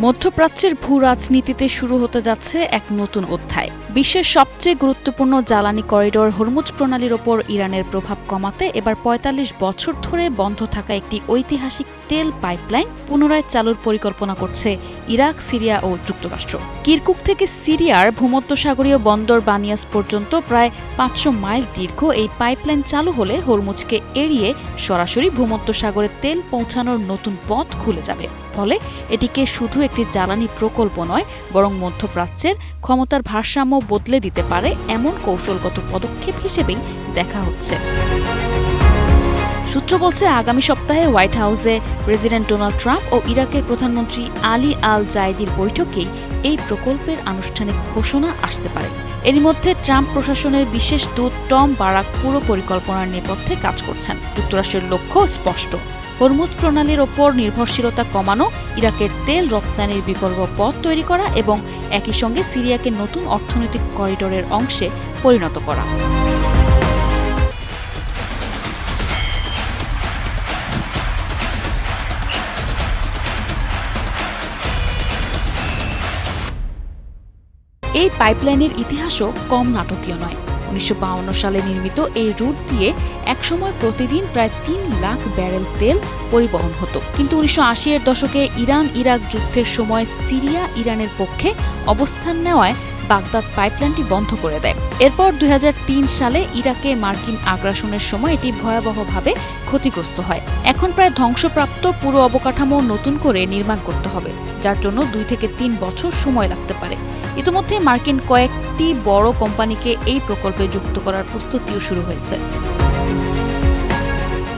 মধ্যপ্রাচ্যের ভূ রাজনীতিতে শুরু হতে যাচ্ছে এক নতুন অধ্যায়। বিশ্বের সবচেয়ে গুরুত্বপূর্ণ জ্বালানি করিডোর হরমুজ প্রণালীর ওপর ইরানের প্রভাব কমাতে এবার ৪৫ বছর ধরে বন্ধ থাকা একটি ঐতিহাসিক তেল পাইপলাইন পুনরায় চালুর পরিকল্পনা করছে ইরাক, সিরিয়া ও যুক্তরাষ্ট্র। কিরকুক থেকে সিরিয়ার ভূমধ্যসাগরীয় বন্দর বানিয়াস পর্যন্ত প্রায় ৫০০ মাইল দীর্ঘ এই পাইপলাইন চালু হলে হরমুজকে এড়িয়ে সরাসরি ভূমধ্যসাগরে তেল পৌঁছানোর নতুন পথ খুলে যাবে। ফলে এটিকে শুধু একটি জ্বালানি প্রকল্প নয়, বরং মধ্যপ্রাচ্যের ক্ষমতার ভারসাম্য বদলে দিতে পারে এমন কৌশলগত পদক্ষেপ হিসেবেই দেখা হচ্ছে। সূত্র বলছে, আগামী সপ্তাহে হোয়াইট হাউসে প্রেসিডেন্ট ডোনাল্ড ট্রাম্প ও ইরাকের প্রধানমন্ত্রী আলী আল জায়েদির বৈঠকেই এই প্রকল্পের আনুষ্ঠানিক ঘোষণা আসতে পারে। এরই মধ্যে ট্রাম্প প্রশাসনের বিশেষ দূত টম বারাক পুরো পরিকল্পনার নেপথ্যে কাজ করছেন। যুক্তরাষ্ট্রের লক্ষ্য স্পষ্ট, হরমুজ প্রণালীর ওপর নির্ভরশীলতা কমানো, ইরাকের তেল রপ্তানির বিকল্প পথ তৈরি করা এবং একই সঙ্গে সিরিয়াকে নতুন অর্থনৈতিক করিডোরের অংশে পরিণত করা। এই পাইপলাইনের ইতিহাসও কম নাটকীয় নয়। ১৯৫২ সালে নির্মিত এই রুট দিয়ে একসময় প্রতিদিন প্রায় ৩ লাখ ব্যারেল তেল পরিবহন হতো। কিন্তু ১৯৮০-এর দশকে ইরান-ইরাক যুদ্ধের সময় সিরিয়া ইরানের পক্ষে অবস্থান নেওয়ায় বাগদাদ পাইপলাইনটি বন্ধ করে দেয়। এরপর ২০০৩ সালে ইরাকে মার্কিন আগ্রাসনের সময় এটি ভয়াবহভাবে ক্ষতিগ্রস্ত হয়। এখন প্রায় ধ্বংসপ্রাপ্ত পুরো অবকাঠামো নতুন করে নির্মাণ করতে হবে, যার জন্য ২ থেকে ৩ বছর সময় লাগতে পারে। ইতিমধ্যে মার্কিন কয়েকটি বড় কোম্পানিকে এই প্রকল্পে যুক্ত করার প্রস্তুতিও শুরু হয়েছে।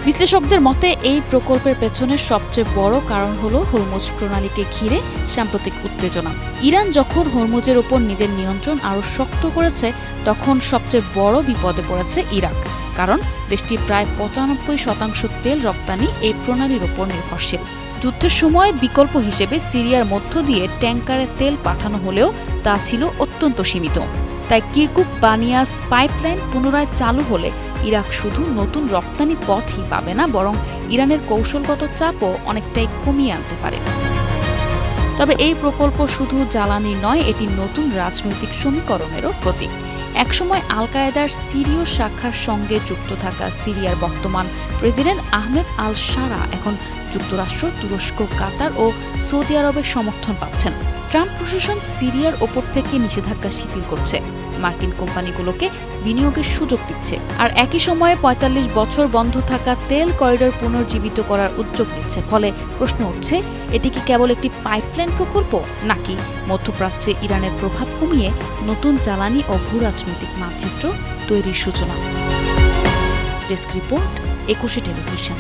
বিশ্লেষকদের মতে এই প্রকল্পের পেছনের সবচেয়ে বড় কারণ হলো হরমুজ প্রণালীকে ঘিরে সাম্প্রতিক উত্তেজনা। ইরান যখন হরমুজের ওপর নিজের নিয়ন্ত্রণ আরও শক্ত করেছে, তখন সবচেয়ে বড় বিপদে পড়েছে ইরাক। কারণ দেশটির প্রায় ৯৫% তেল রপ্তানি এই প্রণালীর ওপর নির্ভরশীল। যুদ্ধের সময় বিকল্প হিসেবে সিরিয়ার মধ্য দিয়ে ট্যাঙ্কারে তেল পাঠানো হলেও তা ছিল অত্যন্ত সীমিত। তাই কিরকুক বানিয়াস পাইপলাইন পুনরায় চালু হলে ইরাক শুধু নতুন রপ্তানি পথই পাবে না, বরং ইরানের কৌশলগত চাপও অনেকটাই কমিয়ে আনতে পারে। তবে এই প্রকল্প শুধু জ্বালানি নয়, এটি নতুন রাজনৈতিক সমীকরণেরও প্রতীক। একসময় আল কায়েদার সিরীয় শাখার সঙ্গে যুক্ত থাকা সিরিয়ার বর্তমান প্রেসিডেন্ট আহমেদ আল শারা এখন যুক্তরাষ্ট্র, তুরস্ক, কাতার ও সৌদি আরবের সমর্থন পাচ্ছেন। ট্রাম্প প্রশাসন সিরিয়ার ওপর থেকে নিষেধাজ্ঞা শিথিল করছে, মার্কিন কোম্পানিগুলোকে বিনিয়োগের সুযোগ দিচ্ছে, আর একই সময়ে ৪৫ বছর বন্ধ থাকা তেল করিডোর পুনর্জীবিত করার উদ্যোগ নিচ্ছে। ফলে প্রশ্ন উঠছে, এটি কি কেবল একটি পাইপলাইন প্রকল্প, নাকি মধ্যপ্রাচ্যে ইরানের প্রভাব কমিয়ে নতুন জ্বালানি ও ভূ রাজনৈতিক মানচিত্র তৈরির সূচনা? Desk report, ২১ television.